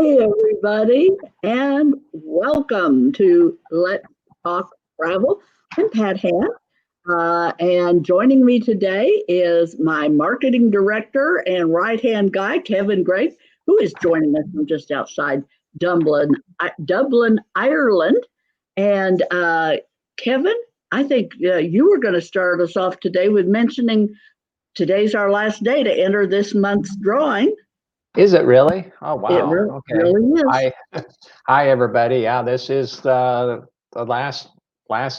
Hey, everybody, and welcome to Let's Talk Travel. I'm Pat Han, and joining me today is my marketing director and right hand guy, Kevin Grace, who is joining us from just outside Dublin, Ireland. And Kevin, I think you were going to start us off today with mentioning today's our last day to enter this month's drawing. Is it really? Oh, It wow. really, Okay. really is. Hi, hi, everybody. Yeah, this is the last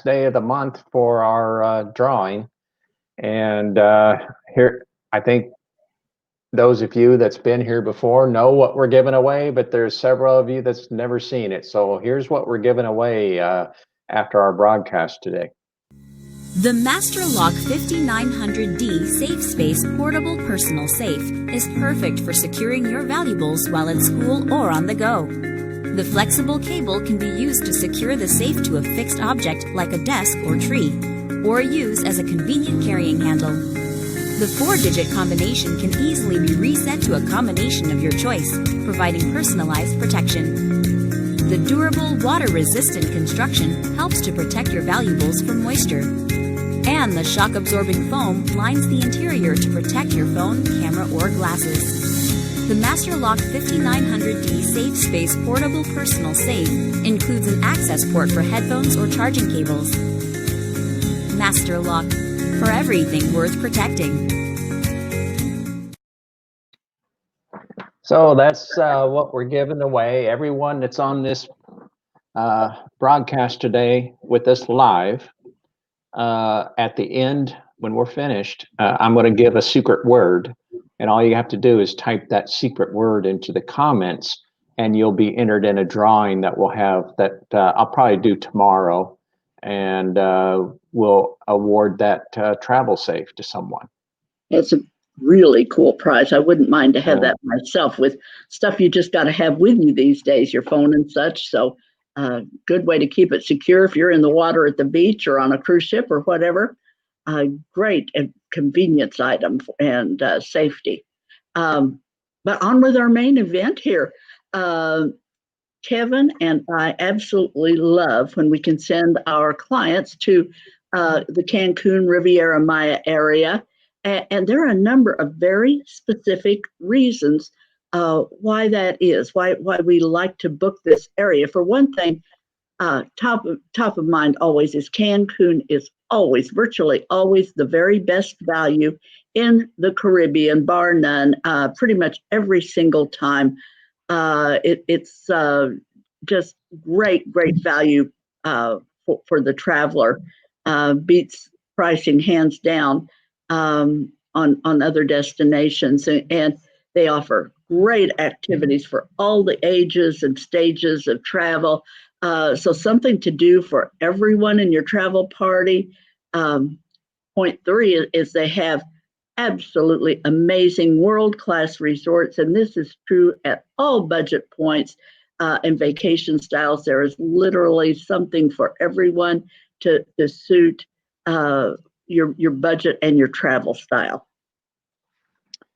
day of the month for our drawing, and here I think those of you that's been here before know what we're giving away, but there's several of you that's never seen it. So here's what we're giving away after our broadcast today. The Master Lock 5900D Safe Space Portable Personal Safe is perfect for securing your valuables while at school or on the go. The flexible cable can be used to secure the safe to a fixed object like a desk or tree, or used as a convenient carrying handle. The 4-digit combination can easily be reset to a combination of your choice, providing personalized protection. The durable, water-resistant construction helps to protect your valuables from moisture. And the shock-absorbing foam lines the interior to protect your phone, camera, or glasses. The Master Lock 5900D Safe Space Portable Personal Safe includes an access port for headphones or charging cables. Master Lock, for everything worth protecting. So that's what we're giving away. Everyone that's on this broadcast today with us live, at the end, when we're finished, I'm going to give a secret word, and all you have to do is type that secret word into the comments, and you'll be entered in a drawing that we'll have that I'll probably do tomorrow, and we'll award that travel safe to someone. It's a really cool prize. I wouldn't mind to have Yeah. that myself with stuff you just got to have with you these days, your phone and such. So, good way to keep it secure if you're in the water at the beach or on a cruise ship or whatever. Great and convenience item and safety. But on with our main event here. Kevin and I absolutely love when we can send our clients to the Cancun Riviera Maya area. And there are a number of very specific reasons why that is, why we like to book this area. For one thing, top of mind always is Cancun is always, virtually always, the very best value in the Caribbean, bar none, pretty much every single time. It's just great value for the traveler. Beats pricing hands down on other destinations, and they offer great activities for all the ages and stages of travel. So something to do for everyone in your travel party. Point three is they have absolutely amazing world-class resorts, and this is true at all budget points and vacation styles. There is literally something for everyone to suit your budget and your travel style.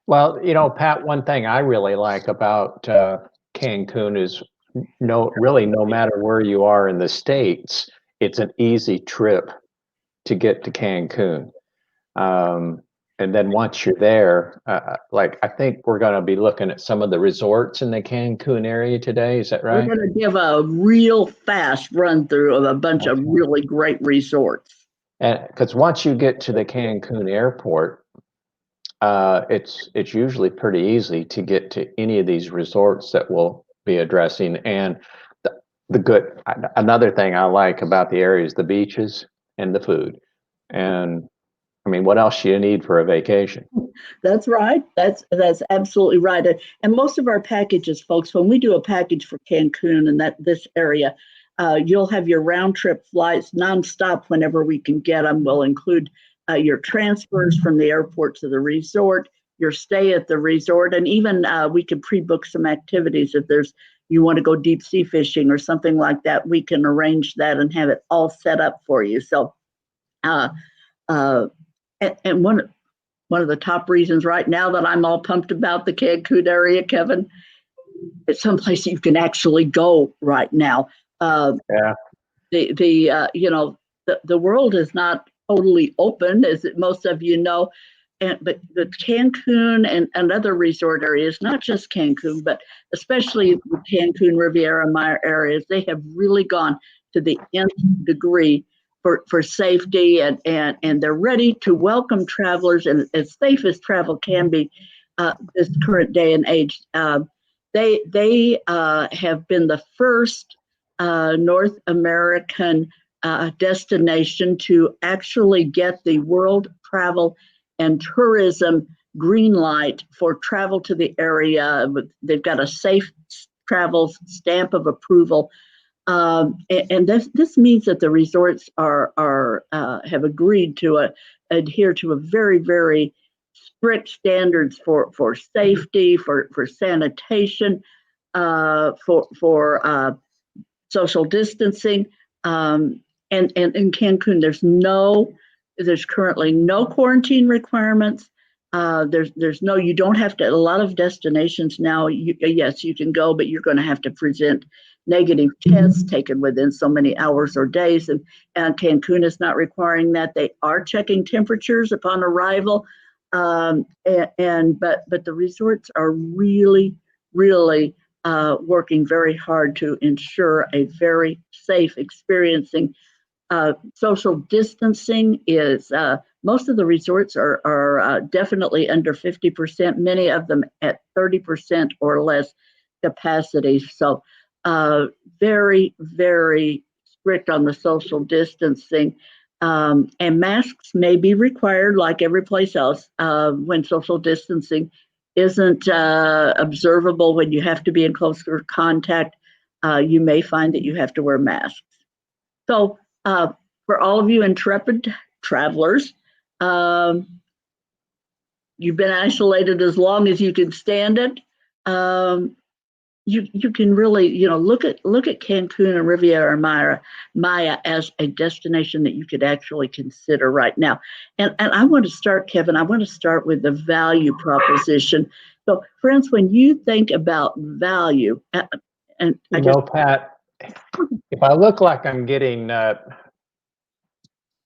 Well, Pat, one thing I really like about Cancun is really no matter where you are in the States, it's an easy trip to get to Cancun. And then once you're there, I think we're going to be looking at some of the resorts in the Cancun area today. Is that right? We're going to give a real fast run through of a bunch of really great resorts. And because once you get to the Cancun airport, it's usually pretty easy to get to any of these resorts that we'll be addressing. And another thing I like about the area is the beaches and the food. And I mean, what else do you need for a vacation? That's right. That's absolutely right. And most of our packages, folks, when we do a package for Cancun and this area, you'll have your round trip flights nonstop whenever we can get them. We'll include your transfers from the airport to the resort, your stay at the resort, and even we can pre-book some activities if you want to go deep sea fishing or something like that. We can arrange that and have it all set up for you. So, and one of the top reasons right now that I'm all pumped about the Cancun area, Kevin, it's someplace you can actually go right now. Yeah. The world is not totally open, as most of you know, but the Cancun and other resort areas, not just Cancun, but especially the Cancun, Riviera, Maya areas, they have really gone to the nth degree for safety, and they're ready to welcome travelers, and as safe as travel can be this current day and age. They have been the first North American destination to actually get the World Travel and Tourism green light for travel to the area. They've got a safe travel stamp of approval. And this means that the resorts are have agreed to adhere to a very, very strict standards for safety, for sanitation, for social distancing. And in Cancun, there's currently no quarantine requirements. There's no, you don't have to, a lot of destinations now, yes, you can go, but you're going to have to present negative tests taken within so many hours or days. And Cancun is not requiring that. They are checking temperatures upon arrival. But the resorts are really, really working very hard to ensure a very safe experiencing. Social distancing is, most of the resorts are definitely under 50%, many of them at 30% or less capacity. So very, very strict on the social distancing. And masks may be required like every place else when social distancing isn't observable, when you have to be in closer contact. You may find that you have to wear masks. So for all of you intrepid travelers, you've been isolated as long as you can stand it. You can really, look at Cancun and Riviera Maya as a destination that you could actually consider right now. And I want to start, Kevin, I want to start with the value proposition. So, friends, when you think about value, and Pat, if I look like I'm getting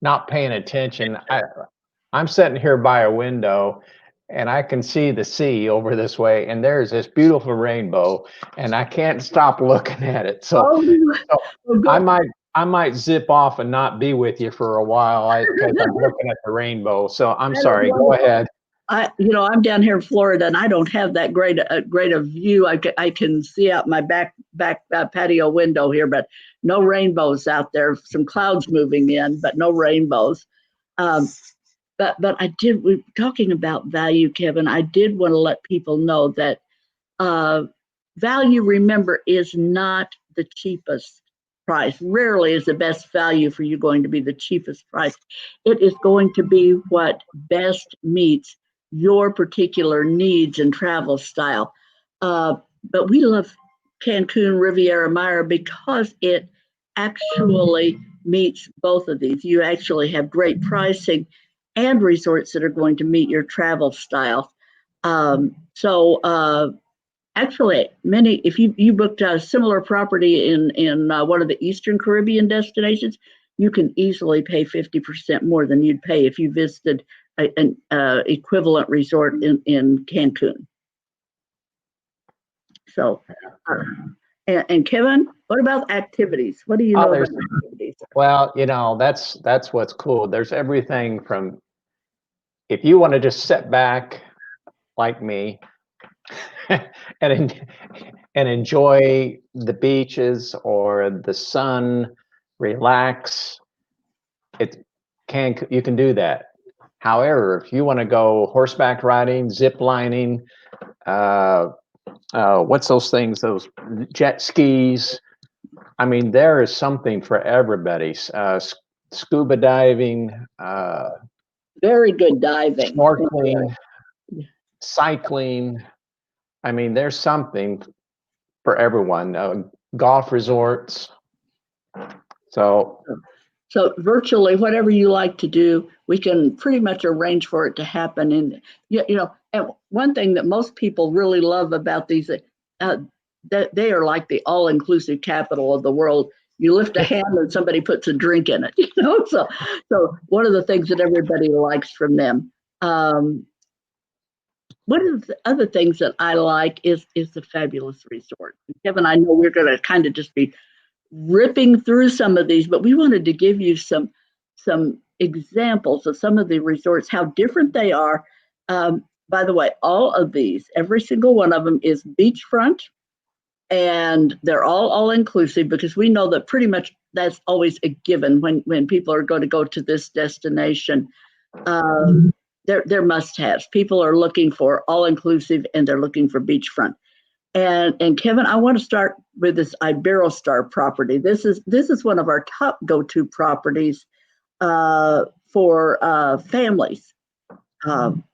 not paying attention, I'm sitting here by a window, and I can see the sea over this way, and there's this beautiful rainbow, and I can't stop looking at it. So, I might zip off and not be with you for a while because I'm looking at the rainbow. So I'm sorry. Go ahead. I'm down here in Florida, and I don't have that great a view. I can see out my back patio window here, but no rainbows out there. Some clouds moving in, but no rainbows. But we're talking about value, Kevin. I did want to let people know that value, remember, is not the cheapest price. Rarely is the best value for you going to be the cheapest price. It is going to be what best meets your particular needs and travel style. But we love Cancun, Riviera Maya because it actually meets both of these. You actually have great pricing and resorts that are going to meet your travel style. Actually, if you booked a similar property in one of the Eastern Caribbean destinations, you can easily pay 50% more than you'd pay if you visited an equivalent resort in Cancun. So, and Kevin, what about activities? What do you know about activities? Well, that's what's cool. There's everything from, if you want to just sit back like me and enjoy the beaches or the sun, relax, you can do that. However, if you want to go horseback riding, zip lining, what's those things? Those jet skis. I mean, there is something for everybody. Scuba diving. Very good diving. Snorkeling, cycling. I mean, there's something for everyone. Golf resorts. So virtually whatever you like to do, we can pretty much arrange for it to happen. And and one thing that most people really love about these, they are like the all-inclusive capital of the world. You lift a hand and somebody puts a drink in it, So one of the things that everybody likes from them. One of the other things that I like is the fabulous resort. Kevin, I know we're going to kind of just be ripping through some of these, but we wanted to give you some examples of some of the resorts, how different they are. By the way, all of these, every single one of them is beachfront, and they're all inclusive, because we know that pretty much that's always a given when people are going to go to this destination. They're must-haves. People are looking for all-inclusive, and they're looking for beachfront. And Kevin, I want to start with this Iberostar property. This is one of our top go-to properties for families.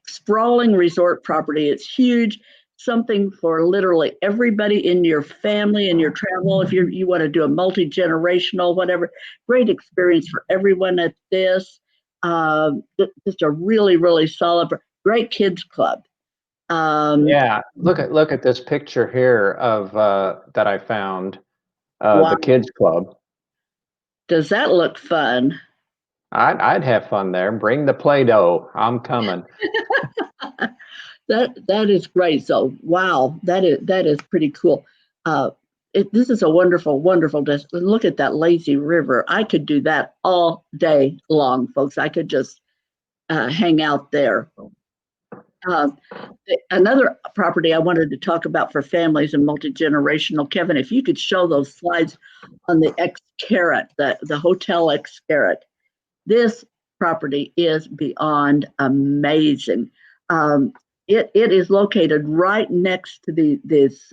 Sprawling resort property. It's huge. Something for literally everybody in your family and your travel. If you want to do a multi-generational, whatever, great experience for everyone at this. Just a really, really solid, great kids club. Yeah, look at this picture here of that I found, Wow. the kids club. Does that look fun? I'd have fun there. Bring the Play-Doh. I'm coming. That is great. So wow, that is pretty cool. This is a wonderful, wonderful destination. Look at that lazy river. I could do that all day long, folks. I could just hang out there. Another property I wanted to talk about for families and multi-generational, Kevin, if you could show those slides on the X-Carrot, the Hotel X-Carrot. This property is beyond amazing. It is located right next to this.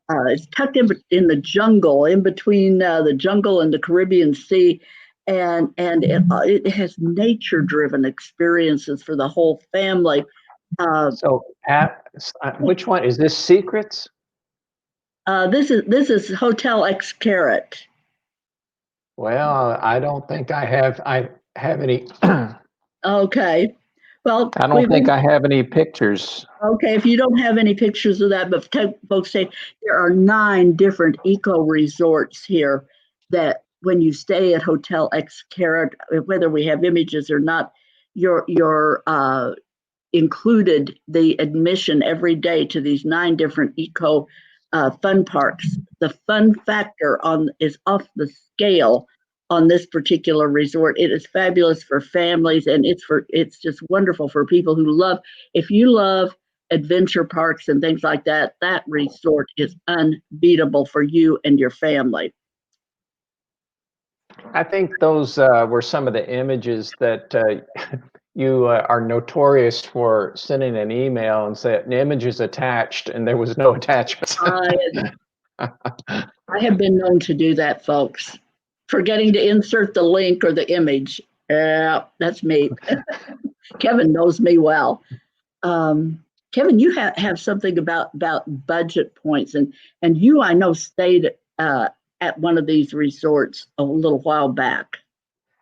It's tucked in the jungle, in between the jungle and the Caribbean Sea, and it has nature-driven experiences for the whole family. So, Pat, which one is this? Secrets? This is Hotel X-Carrot. Well, I don't think I have any. Okay. Well, I don't think I have any pictures. Okay, if you don't have any pictures of that, but folks say there are 9 different eco resorts here that when you stay at Hotel X-Carrot, whether we have images or not, you're included the admission every day to these 9 different eco fun parks. The fun factor is off the scale on this particular resort. It is fabulous for families, and it's just wonderful for people who love. If you love adventure parks and things like that, that resort is unbeatable for you and your family. I think those were some of the images that you are notorious for sending an email and say an image is attached, and there was no attachment. I have been known to do that, folks. Forgetting to insert the link or the image. Yeah, that's me. Kevin knows me well. Kevin, you have something about budget points, and you, I know, stayed at one of these resorts a little while back.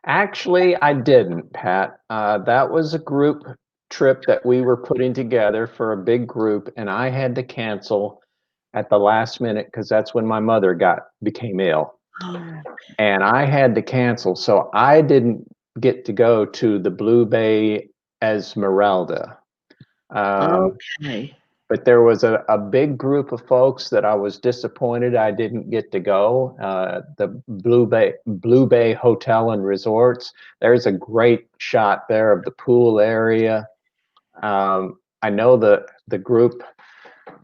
Actually, I didn't, Pat. That was a group trip that we were putting together for a big group, and I had to cancel at the last minute because that's when my mother became ill. Oh. And I had to cancel, so I didn't get to go to the Blue Bay Esmeralda. Okay. But there was a big group of folks that I was disappointed I didn't get to go. The Blue Bay Hotel and Resorts. There's a great shot there of the pool area. I know the group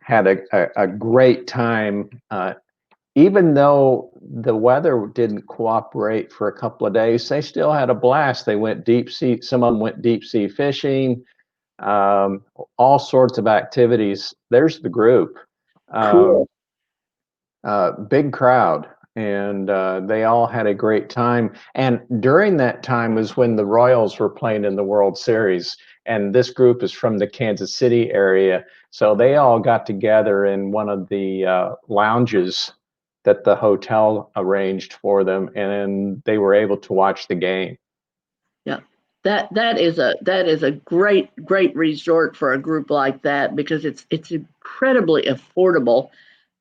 had a great time. Even though the weather didn't cooperate for a couple of days, they still had a blast. They went deep sea. Some of them went deep sea fishing. All sorts of activities. There's the group. Cool. Big crowd, and they all had a great time. And during that time was when the Royals were playing in the World Series, and this group is from the Kansas City area, so they all got together in one of the lounges that the hotel arranged for them, and they were able to watch the game. Yeah. That is a great resort for a group like that, because it's incredibly affordable.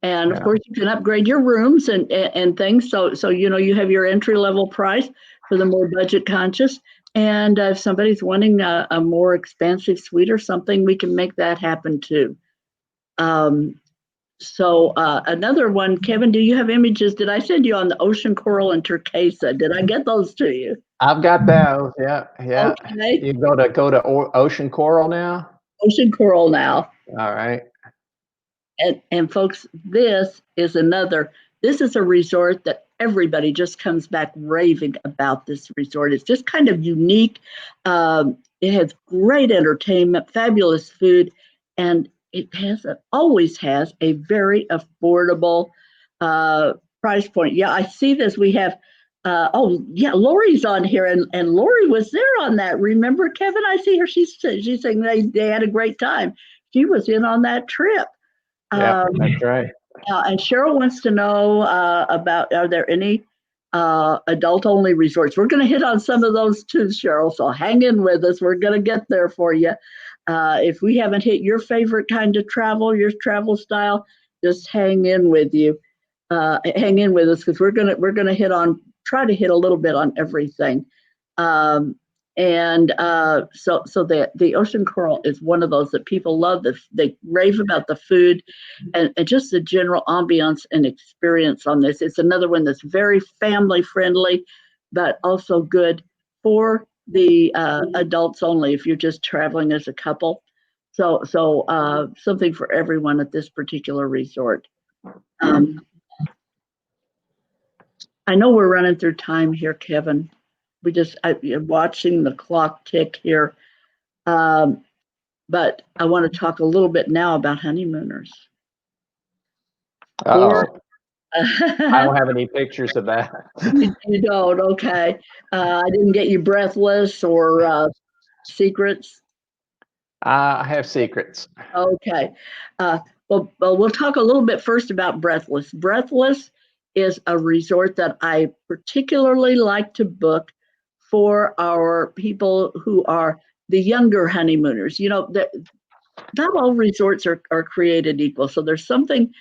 And of Yeah. course, you can upgrade your rooms and things. So you have your entry level price for the more budget conscious. And if somebody's wanting a more expansive suite or something, we can make that happen too. So another one, Kevin, do you have images? Did I send you on the ocean coral and turquesa? Did I get those to you? I've got those. Yeah, yeah. Okay, You go to ocean coral now. ocean coral now. All right. And folks, this is a resort that everybody just comes back raving about. This resort, it's just kind of unique. It has great entertainment, fabulous food, and always has a very affordable price point. Yeah, I see this. We have oh yeah, Lori's on here, and Lori was there on that. Remember, Kevin? I see her. She's saying they had a great time. She was in on that trip. Yeah, that's right. And Cheryl wants to know about, are there any adult-only resorts? We're going to hit on some of those too, Cheryl, so hang in with us. We're going to get there for you. If we haven't hit your favorite kind of travel, your travel style, just hang in with you. Hang in with us, because we're gonna try to hit a little bit on everything. Um, and so the ocean coral is one of those that people love. They rave about the food and just the general ambiance and experience on this. It's another one that's very family friendly, but also good for the adults only if you're just traveling as a couple. So something for everyone at this particular resort. I know we're running through time here, Kevin. I'm watching the clock tick here. But I want to talk a little bit now about honeymooners. Uh-oh. Or I don't have any pictures of that. you don't, okay. I didn't get you Breathless or Secrets. I have secrets. Okay. Well, we'll talk a little bit first about Breathless. Breathless is a resort that I particularly like to book for our people who are the younger honeymooners. Not all resorts are created equal. So there's something,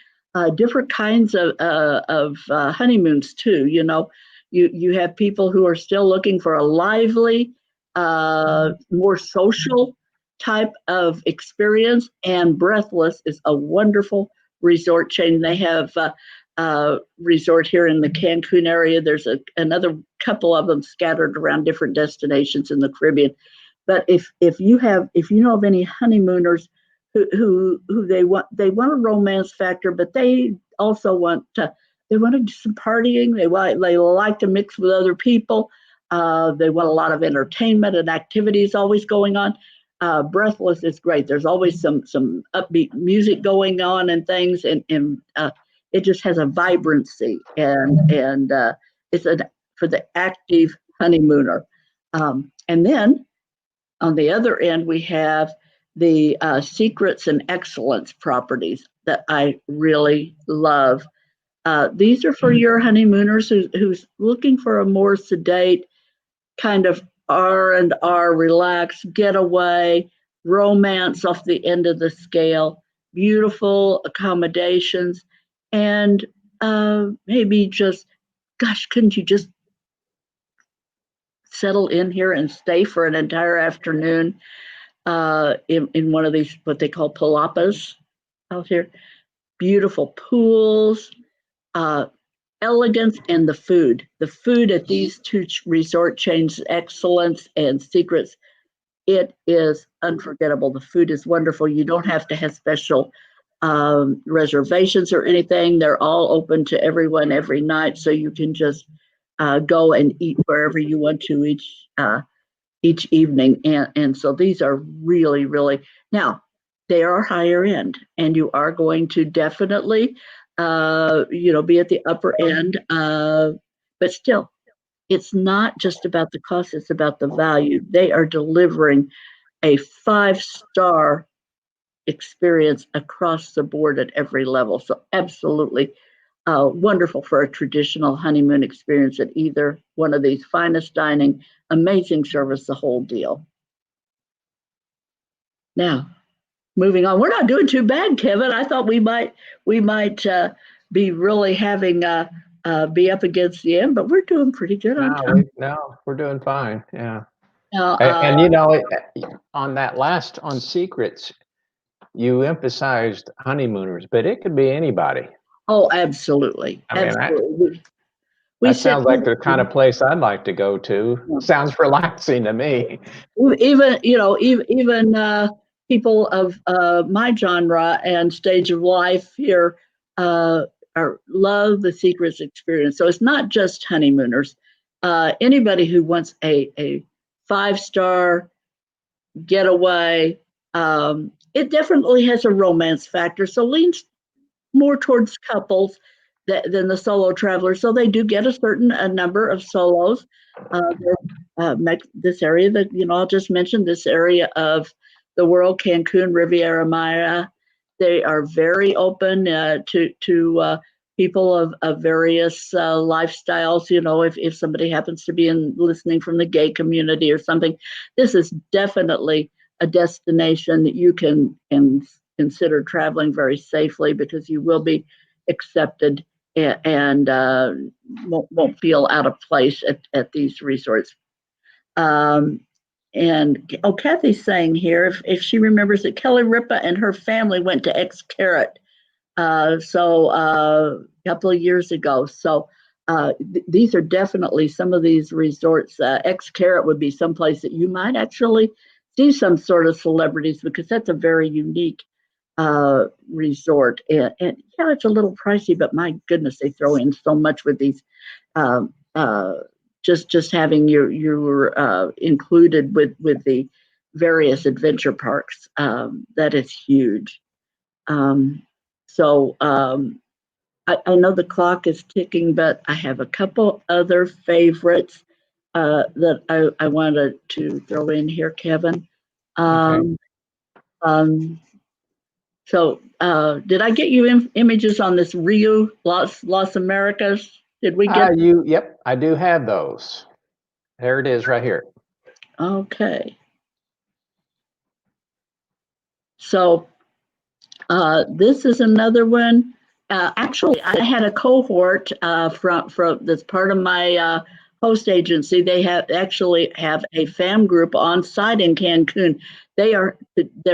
different kinds of honeymoons too. You have people who are still looking for a lively, more social type of experience, and Breathless is a wonderful resort chain. They have a resort here in the Cancun area. There's another couple of them scattered around different destinations in the Caribbean. But if you know of any honeymooners who they want a romance factor, but they also want to do some partying. They like to mix with other people. They want a lot of entertainment and activities always going on. Breathless is great. There's always some upbeat music going on and things, and it just has a vibrancy, and it's for the active honeymooner. And then on the other end, we have the Secrets and Excellence properties that I really love. These are for your honeymooners who's looking for a more sedate kind of R&R, relaxed getaway, romance off the end of the scale, beautiful accommodations, and maybe just, gosh, couldn't you just settle in here and stay for an entire afternoon in one of these, what they call palapas out here? Beautiful pools, elegance, and the food. The food at these two resort chains, Excellence and Secrets, it is unforgettable. The food is wonderful. You don't have to have special reservations or anything. They're all open to everyone every night, so you can just go and eat wherever you want to each evening. And so these are really, really, now they are higher end, and you are going to definitely be at the upper end, but still, it's not just about the cost, it's about the value. They are delivering a 5-star experience across the board at every level. So absolutely wonderful for a traditional honeymoon experience at either one of these. Finest dining, amazing service, the whole deal. Now, moving on. We're not doing too bad, Kevin. I thought we might be really having be up against the end, but we're doing pretty good on time. No, we're doing fine. Yeah. Now, And on that last on secrets, you emphasized honeymooners, but it could be anybody. oh, absolutely, I mean, absolutely. We that said sounds like the kind of place I'd like to go to. Sounds relaxing to me. even even people of my genre and stage of life here love the secrets experience. So it's not just honeymooners. Anybody who wants a 5-star getaway. It definitely has a romance factor, so leans more towards couples than the solo travelers. So they do get a number of solos. This area that I'll just mention this area of the world, Cancun, Riviera Maya. They are very open to people of various lifestyles. If somebody happens to be listening from the gay community or something, this is definitely a destination that you can consider traveling very safely, because you will be accepted and won't feel out of place at these resorts. And Kathy's saying here if she remembers that Kelly Ripa and her family went to Xcaret a couple of years ago. So these are definitely some of these resorts. Xcaret would be someplace that you might actually see some sort of celebrities, because that's a very unique resort. And yeah, it's a little pricey, but my goodness, they throw in so much with these. Just having your included with the various adventure parks, that is huge. I know the clock is ticking, but I have a couple other favorites that I wanted to throw in here, Kevin. Okay. Did I get you images on this Rio Las Americas? Did we get? Yep, I do have those. There it is right here. Okay. So this is another one. Actually, I had a cohort from that's part of my host agency. They actually have a fam group on site in Cancun. They're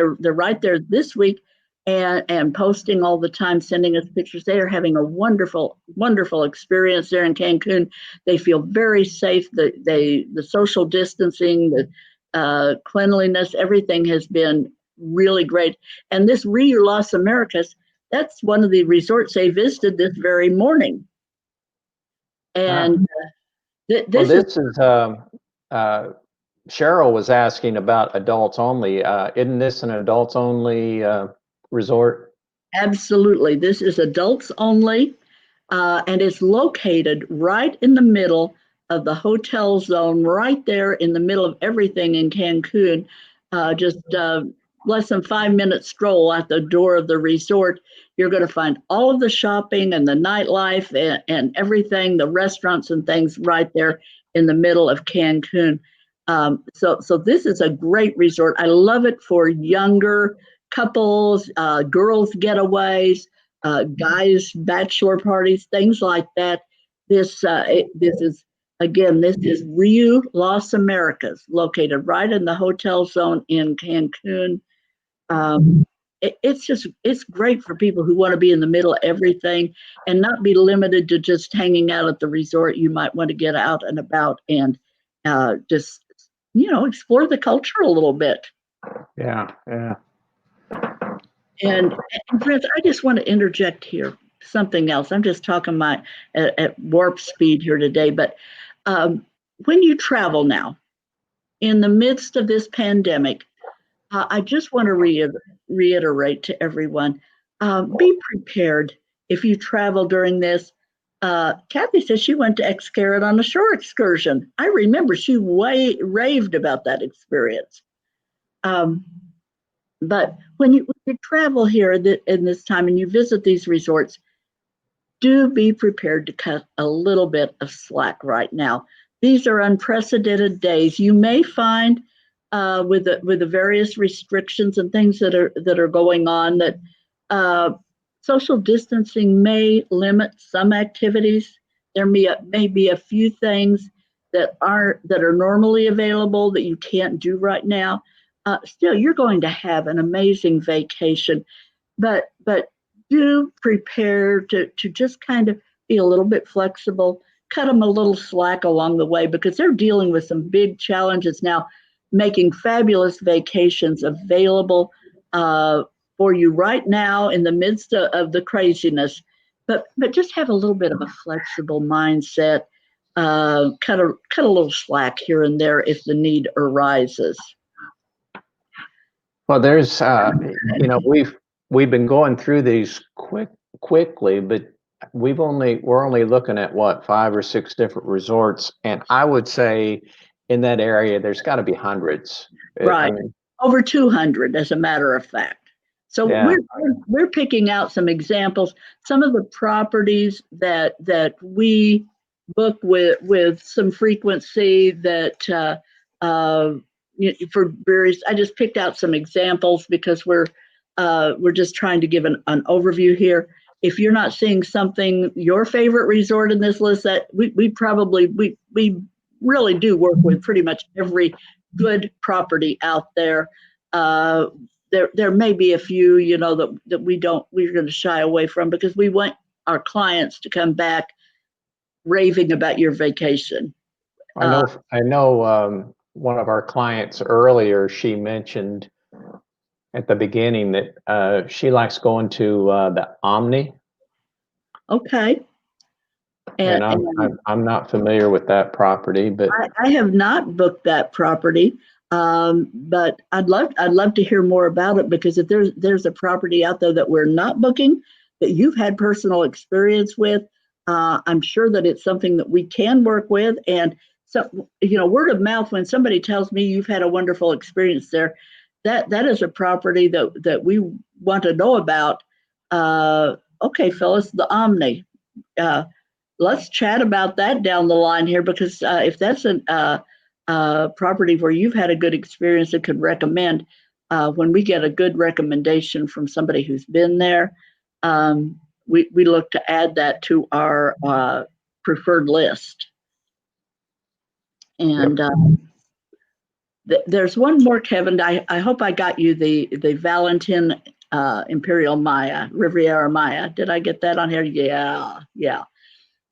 right there this week and posting all the time, sending us pictures. They are having a wonderful experience there in Cancun. They feel very safe. The social distancing, the cleanliness, everything has been really great. And this Rio Las Americas, that's one of the resorts they visited this very morning. And this is Cheryl was asking about adults only. Isn't this an adults only resort? Absolutely. This is adults only, and it's located right in the middle of the hotel zone, right there in the middle of everything in Cancun. Just less than 5 minute stroll at the door of the resort. You're going to find all of the shopping and the nightlife and everything, the restaurants and things right there in the middle of Cancun. So this is a great resort. I love it for younger couples, girls getaways, guys bachelor parties, things like that. This is Rio Las Americas, located right in the hotel zone in Cancun. It's great for people who want to be in the middle of everything and not be limited to just hanging out at the resort. You might want to get out and about and just explore the culture a little bit. Yeah. And friends, I just want to interject here something else. I'm just talking at warp speed here today, but when you travel now, in the midst of this pandemic, I just want to reiterate to everyone, be prepared if you travel during this. Kathy says she went to Xcaret on a shore excursion. I remember she raved about that experience. But when you travel here in this time and you visit these resorts, do be prepared to cut a little bit of slack right now. These are unprecedented days. You may find with the various restrictions and things that are going on, that social distancing may limit some activities. There may be a few things that are normally available that you can't do right now. Still, you're going to have an amazing vacation, but do prepare to just kind of be a little bit flexible, cut them a little slack along the way, because they're dealing with some big challenges now, making fabulous vacations available for you right now in the midst of the craziness. But just have a little bit of a flexible mindset. Cut a little slack here and there if the need arises. Well, there's we've been going through these quickly, but we're only looking at what, 5 or 6 different resorts, and I would say in that area there's got to be hundreds. Right. I mean, over 200, as a matter of fact. So yeah. we're picking out some examples. Some of the properties that we book with some frequency, that for various. I just picked out some examples because we're just trying to give an overview here. If you're not seeing something, your favorite resort in this list, that we probably really do work with pretty much every good property out there. There may be a few, that we're going to shy away from, because we want our clients to come back raving about your vacation. I know. One of our clients earlier, she mentioned at the beginning that she likes going to the Omni. Okay. And I'm not familiar with that property, but I have not booked that property. But I'd love to hear more about it, because if there's a property out there that we're not booking that you've had personal experience with, I'm sure that it's something that we can work with. And so, word of mouth, when somebody tells me you've had a wonderful experience there, that is a property that we want to know about. Okay, Phyllis, the Omni. Let's chat about that down the line here, because if that's a property where you've had a good experience and could recommend, when we get a good recommendation from somebody who's been there, we look to add that to our preferred list. And there's one more, Kevin. I hope I got you the Valentin Imperial Maya, Riviera Maya. Did I get that on here? Yeah.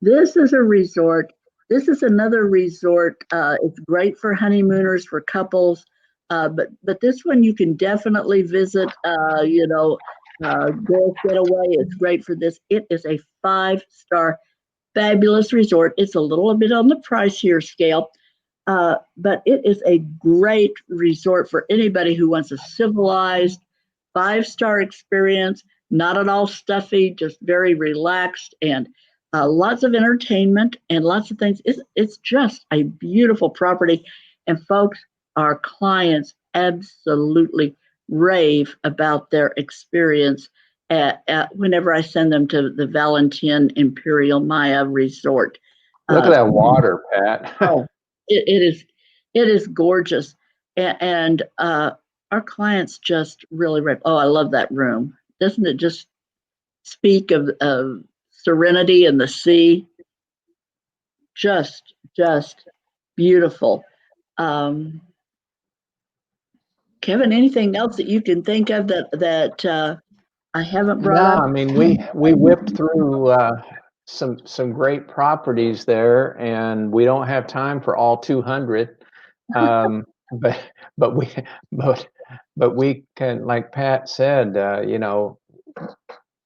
This is a resort. This is another resort. It's great for honeymooners, for couples, but this one you can definitely visit. Girls Getaway. It's great for this. It is a 5-star, fabulous resort. It's a little bit on the pricier scale, but it is a great resort for anybody who wants a civilized 5-star experience. Not at all stuffy, just very relaxed, and lots of entertainment and lots of things. It's just a beautiful property. And folks, our clients absolutely rave about their experience whenever I send them to the Valentin Imperial Maya Resort. Look at that water, Pat. Oh, it is gorgeous. And our clients just really rave. Oh, I love that room. Doesn't it just speak of serenity in the sea? Just beautiful. Kevin, anything else that you can think of that I haven't brought up? I mean, we whipped through some great properties there, and we don't have time for all 200. But we can, like Pat said,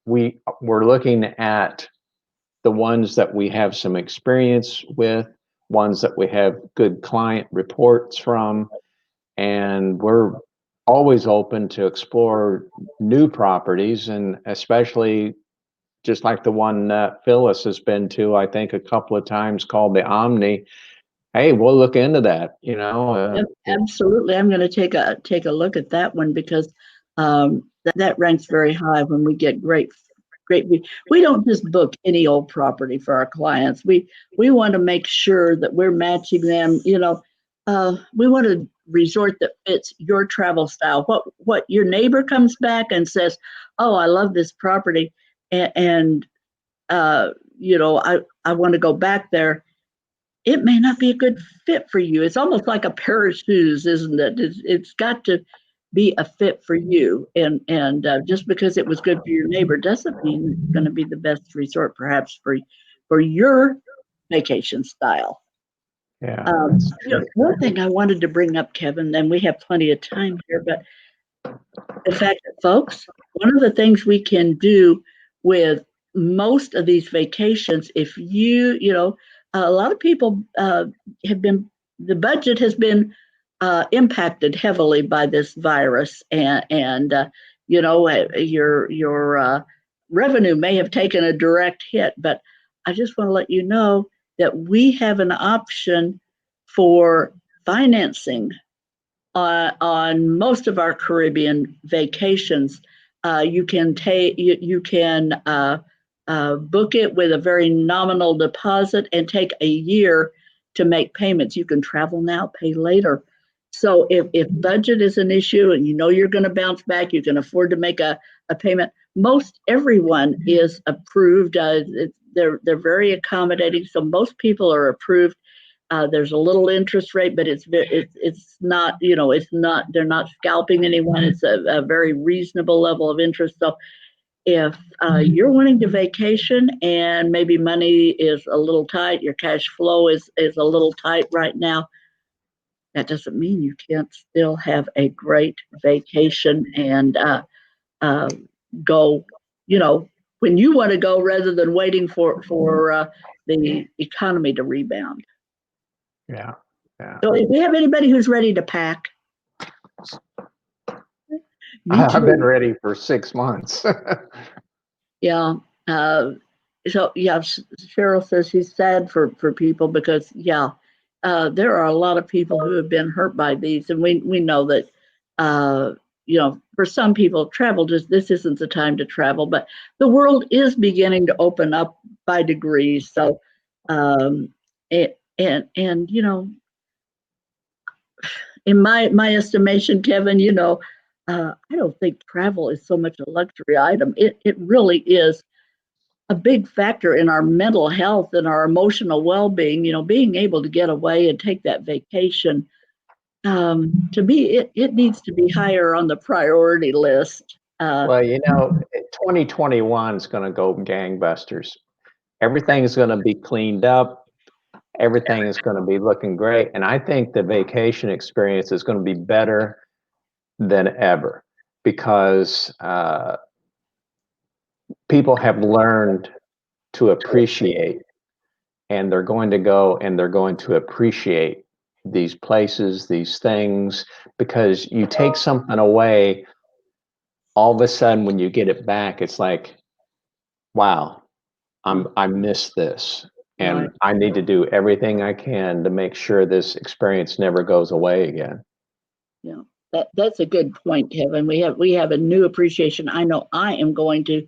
we're looking at the ones that we have some experience with, ones that we have good client reports from, and we're always open to explore new properties, and especially just like the one that Phyllis has been to, I think a couple of times, called the Omni. Hey, we'll look into that. Absolutely, I'm going to take a look at that one, because that ranks very high when we get great. We don't just book any old property for our clients. We want to make sure that we're matching them. We want resort that fits your travel style. What your neighbor comes back and says, "Oh, I love this property," and I want to go back there. It may not be a good fit for you. It's almost like a pair of shoes, isn't it? It's got to be a fit for you. And just because it was good for your neighbor doesn't mean it's going to be the best resort, perhaps for your vacation style. Yeah, that's true. One thing I wanted to bring up, Kevin, and we have plenty of time here, but the fact that, folks, one of the things we can do with most of these vacations, if a lot of people the budget has been impacted heavily by this virus, and your revenue may have taken a direct hit. But I just want to let you know that we have an option for financing on most of our Caribbean vacations. You can book it with a very nominal deposit and take a year to make payments. You can travel now, pay later. So if budget is an issue and you know you're going to bounce back, you can afford to make a payment. Most everyone is approved. They're very accommodating. So most people are approved. There's a little interest rate, but it's not, they're not scalping anyone. It's a very reasonable level of interest. So if you're wanting to vacation and maybe money is a little tight, your cash flow is a little tight right now, that doesn't mean you can't still have a great vacation and go, when you want to go, rather than waiting for the economy to rebound. Yeah. So if we have anybody who's ready to pack, I've been ready for 6 months. Yeah. So yeah, Cheryl says she's sad for people because there are a lot of people who have been hurt by these, and we know that for some people, this isn't the time to travel, but the world is beginning to open up by degrees. So in my estimation, Kevin, I don't think travel is so much a luxury item. It really is a big factor in our mental health and our emotional well-being. Being able to get away and take that vacation. To me, it needs to be higher on the priority list. Well, 2021 is going to go gangbusters. Everything is going to be cleaned up. Everything is going to be looking great. And I think the vacation experience is going to be better than ever because people have learned to appreciate, and they're going to go and they're going to appreciate these places, these things, because you take something away, all of a sudden when you get it back, it's like, wow, I miss this. And Right. I need to do everything I can to make sure this experience never goes away again. Yeah, that's a good point, Kevin. We have a new appreciation. I know I am going to.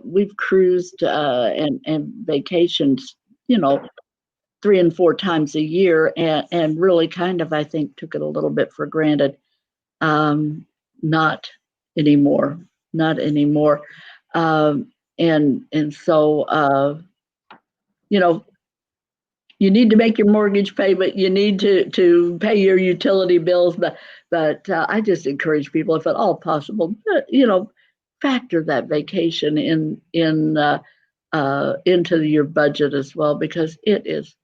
We've cruised and vacationed, 3 and 4 times a year, and really kind of, I think, took it a little bit for granted. Not anymore. Not anymore. And so you need to make your mortgage payment. You need to pay your utility bills, but I just encourage people, if at all possible, factor that vacation into your budget as well, because it is,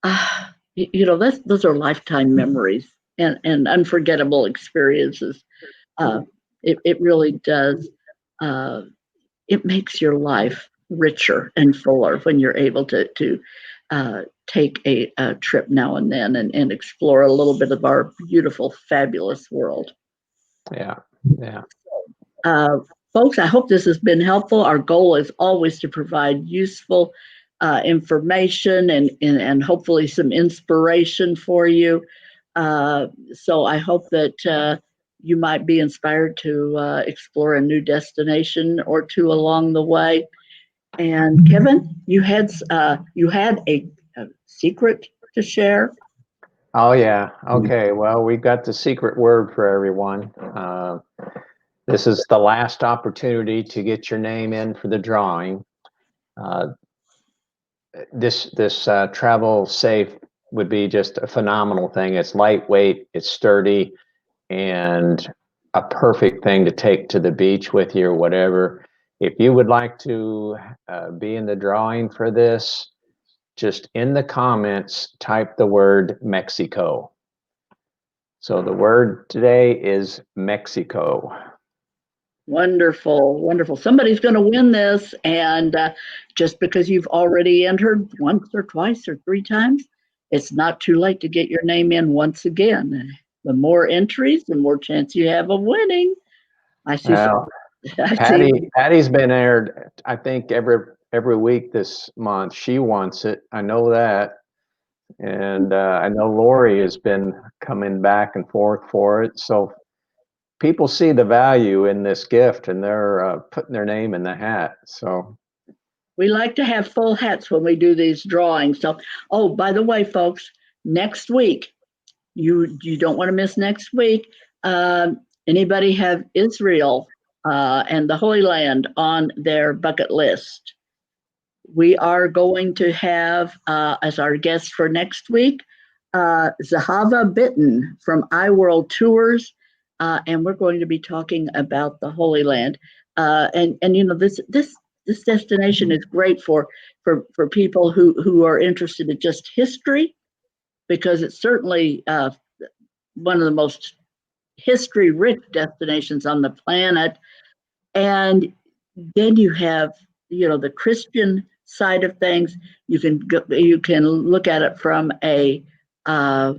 those are lifetime memories and unforgettable experiences. It really does. It makes your life richer and fuller when you're able to take a trip now and then and explore a little bit of our beautiful, fabulous world. Yeah. Folks, I hope this has been helpful. Our goal is always to provide useful information and hopefully some inspiration for you. So I hope that you might be inspired to explore a new destination or two along the way. And Kevin, you had a secret to share. Oh, yeah. Okay. Well, we've got the secret word for everyone. This is the last opportunity to get your name in for the drawing. Uh, this travel safe would be just a phenomenal thing. It's lightweight, it's sturdy, and a perfect thing to take to the beach with you or whatever. If you would like to be in the drawing for this, just in the comments, type the word Mexico. So the word today is Mexico. Wonderful, wonderful. Somebody's going to win this, and just because you've already entered once or twice or three times, it's not too late to get your name in once again. The more entries, the more chance you have of winning. I see. Well, I see. Patty's been aired, I think, every week this month. She wants it. I know that. And I know Lori has been coming back and forth for it. So people see the value in this gift and they're putting their name in the hat. So We like to have full hats when we do these drawings. So, oh, by the way, folks, next week, you don't want to miss next week. Anybody have Israel and the Holy Land on their bucket list? We are going to have as our guest for next week Zahava Bitten from iWorld Tours, and we're going to be talking about the Holy Land. And you know this destination is great for people who are interested in just history, because it's certainly one of the most history-rich destinations on the planet. And then you have, you know, the Christian side of things. You can look at it from a uh,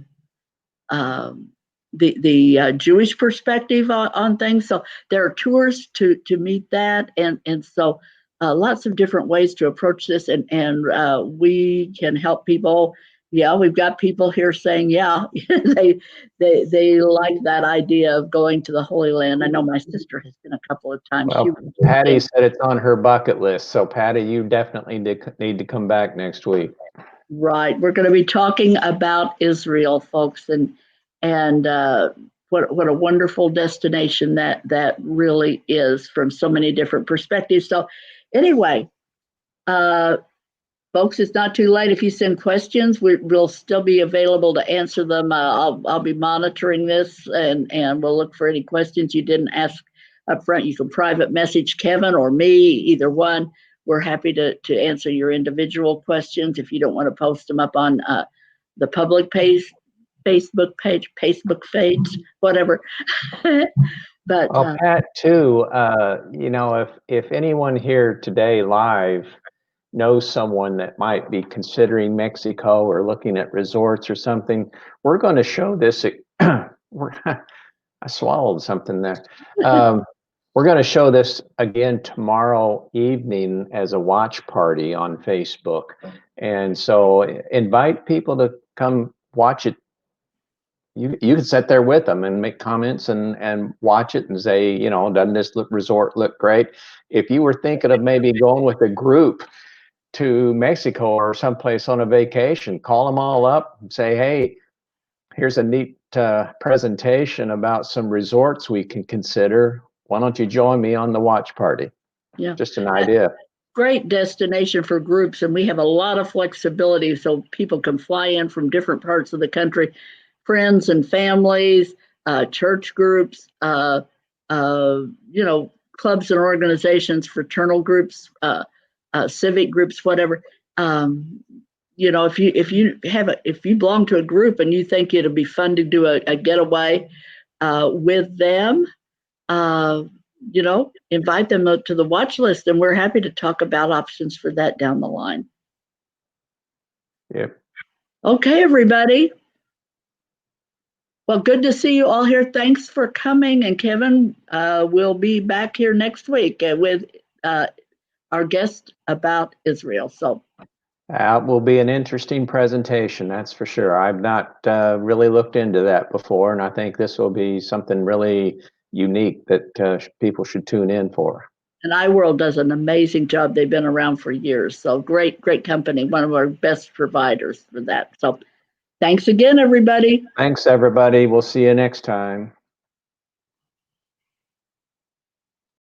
the Jewish perspective on things. So there are tours to meet that, and so lots of different ways to approach this, and we can help people. Yeah, we've got people here saying, yeah, they like that idea of going to the Holy Land. I know my sister has been a couple of times. well, Patty said it's on her bucket list. So Patty, you definitely need to come back next week. Right. We're going to be talking about Israel, folks, and what a wonderful destination that really is from so many different perspectives. So, anyway, folks, it's not too late. If you send questions, we'll still be available to answer them. I'll be monitoring this, and we'll look for any questions you didn't ask up front. You can private message Kevin or me, either one. We're happy to answer your individual questions if you don't want to post them up on the public page, Facebook page, whatever. But well, Pat, too, you know, if anyone here today live knows someone that might be considering Mexico or looking at resorts or something, we're going to show this. I swallowed something there. We're going to show this again tomorrow evening as a watch party on Facebook. And so invite people to come watch it. You can sit there with them and make comments and watch it and say, you know, doesn't this resort look great? If you were thinking of maybe going with a group to Mexico or someplace on a vacation, call them all up and say, hey, here's a neat presentation about some resorts we can consider. Why don't you join me on the watch party? yeah, Just an idea. great destination for groups, and we have a lot of flexibility so people can fly in from different parts of the country, friends and families, church groups, you know, clubs and organizations, fraternal groups, civic groups, whatever. You know, if you belong to a group and you think it'll be fun to do a getaway with them, you know, invite them to the watch list, and we're happy to talk about options for that down the line. Yeah. Okay, everybody. Well, good to see you all here. Thanks for coming. And Kevin, we'll be back here next week with our guest about Israel. So That will be an interesting presentation, that's for sure. I've not really looked into that before, and I think this will be something really unique that people should tune in for. and iWorld does an amazing job. They've been around for years. So great company, one of our best providers for that. So Thanks again, everybody. Thanks, everybody. We'll see you next time.